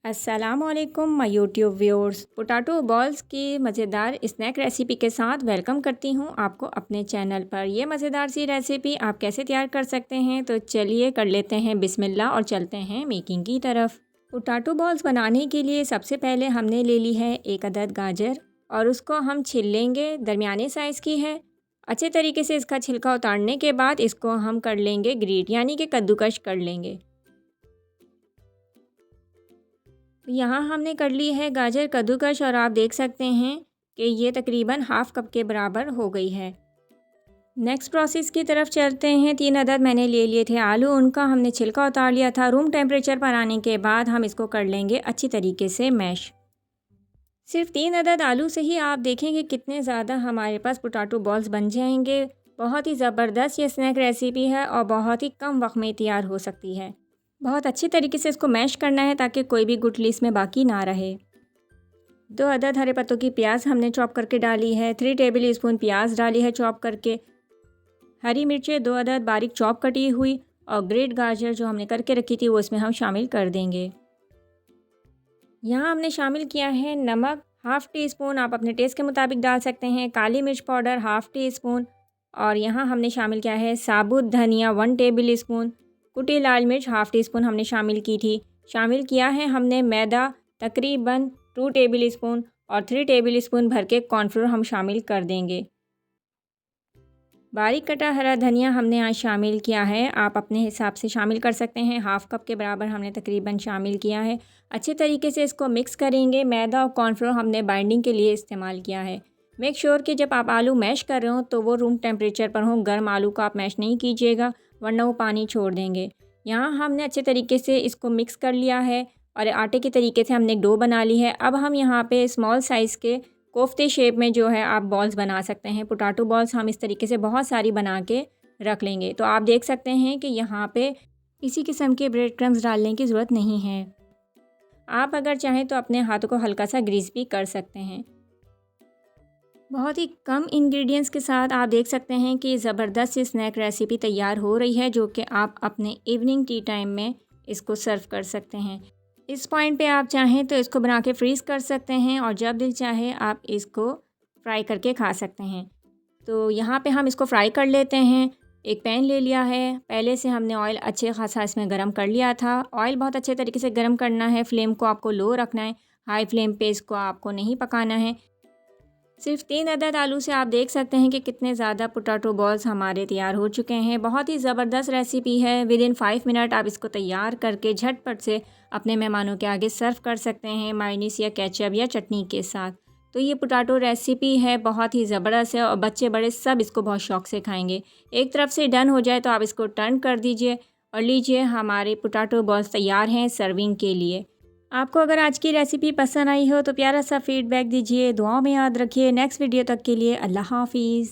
अस्सलामुअलैकुम my YouTube viewers. Potato balls की मज़ेदार स्नैक रेसिपी के साथ वेलकम करती हूँ आपको अपने चैनल पर। ये मज़ेदार सी रेसिपी आप कैसे तैयार कर सकते हैं, तो चलिए कर लेते हैं बिस्मिल्लाह और चलते हैं मेकिंग की तरफ। पोटैटो बॉल्स बनाने के लिए सबसे पहले हमने ले ली है एक अदद गाजर और उसको हम छील लेंगे। दरमियाने साइज़ की है। अच्छे तरीके से इसका छिलका उतारने के बाद इसको हम कर लेंगे ग्रेट, यानी कि कद्दूकश कर लेंगे। यहाँ हमने कर ली है गाजर कद्दूकश और आप देख सकते हैं कि ये तकरीबन हाफ़ कप के बराबर हो गई है। नेक्स्ट प्रोसेस की तरफ चलते हैं। 3 अदद मैंने ले लिए थे आलू, उनका हमने छिलका उतार लिया था। रूम टेम्परेचर पर आने के बाद हम इसको कर लेंगे अच्छी तरीके से मैश। सिर्फ 3 अदद आलू से ही आप देखेंगे कितने ज़्यादा हमारे पास पोटैटो बॉल्स बन जाएंगे। बहुत ही ज़बरदस्त ये स्नैक रेसिपी है और बहुत ही कम वक्त में तैयार हो सकती है। बहुत अच्छी तरीके से इसको मैश करना है ताकि कोई भी गुठली इसमें बाकी ना रहे। 2 अदद हरे पत्तों की प्याज हमने चॉप करके डाली है। 3 टेबल स्पून प्याज डाली है चॉप करके। हरी मिर्चें 2 अदद बारीक चॉप कटी हुई और ग्रेट गाजर जो हमने करके रखी थी वो इसमें हम शामिल कर देंगे। यहाँ हमने शामिल किया है नमक हाफ़ टी स्पून, आप अपने टेस्ट के मुताबिक डाल सकते हैं। काली मिर्च पाउडर हाफ़ टी स्पून और यहाँ हमने शामिल किया है साबुत धनिया 1 टेबल स्पून। कुटी लाल मिर्च हाफ़ टी स्पून हमने शामिल की थी। शामिल किया है हमने मैदा तकरीबन 2 टेबल स्पून और 3 टेबल स्पून भर के कॉर्नफ्लोर हम शामिल कर देंगे। बारीक कटा हरा धनिया हमने यहाँ शामिल किया है, आप अपने हिसाब से शामिल कर सकते हैं। हाफ़ कप के बराबर हमने तकरीबन शामिल किया है। अच्छे तरीके से इसको मिक्स करेंगे। मैदा और कॉर्नफ्लोर हमने बाइंडिंग के लिए इस्तेमाल किया है। मेक श्योर कि जब आप आलू मैश कर रहे हो तो वो रूम टेम्परेचर पर हो। गर्म आलू का आप मैश नहीं कीजिएगा वरना वो पानी छोड़ देंगे। यहाँ हमने अच्छे तरीके से इसको मिक्स कर लिया है और आटे के तरीके से हमने डो बना ली है। अब हम यहाँ पे स्मॉल साइज़ के कोफ्ते शेप में जो है आप बॉल्स बना सकते हैं। पोटैटो बॉल्स हम इस तरीके से बहुत सारी बना के रख लेंगे। तो आप देख सकते हैं कि यहाँ पे किसी किस्म के ब्रेड क्रम्स डालने की ज़रूरत नहीं है। आप अगर चाहें तो अपने हाथों को हल्का सा ग्रीस भी कर सकते हैं। बहुत ही कम इंग्रेडिएंट्स के साथ आप देख सकते हैं कि ज़बरदस्त सी स्नैक रेसिपी तैयार हो रही है, जो कि आप अपने इवनिंग टी टाइम में इसको सर्व कर सकते हैं। इस पॉइंट पे आप चाहें तो इसको बना के फ्रीज़ कर सकते हैं और जब दिल चाहे आप इसको फ्राई करके खा सकते हैं। तो यहाँ पे हम इसको फ्राई कर लेते हैं। एक पैन ले लिया है, पहले से हमने ऑयल अच्छे खासा इसमें गरम कर लिया था। ऑयल बहुत अच्छे तरीके से गरम करना है। फ्लेम को आपको लो रखना है, हाई फ्लेम पे इसको आपको नहीं पकाना है। सिर्फ 3 अदद आलू से आप देख सकते हैं कि कितने ज़्यादा पोटैटो बॉल्स हमारे तैयार हो चुके हैं। बहुत ही ज़बरदस्त रेसिपी है। विदिन 5 मिनट आप इसको तैयार करके झटपट से अपने मेहमानों के आगे सर्व कर सकते हैं मायोनीज़ या केचप या चटनी के साथ। तो ये पोटैटो रेसिपी है, बहुत ही ज़बरदस्त है और बच्चे बड़े सब इसको बहुत शौक़ से खाएँगे। एक तरफ से डन हो जाए तो आप इसको टर्न कर दीजिए और लीजिए हमारे पोटैटो बॉल्स तैयार हैं सर्विंग के लिए। आपको अगर आज की रेसिपी पसंद आई हो तो प्यारा सा फीडबैक दीजिए। दुआओं में याद रखिए। नेक्स्ट वीडियो तक के लिए अल्लाह हाफ़िज़।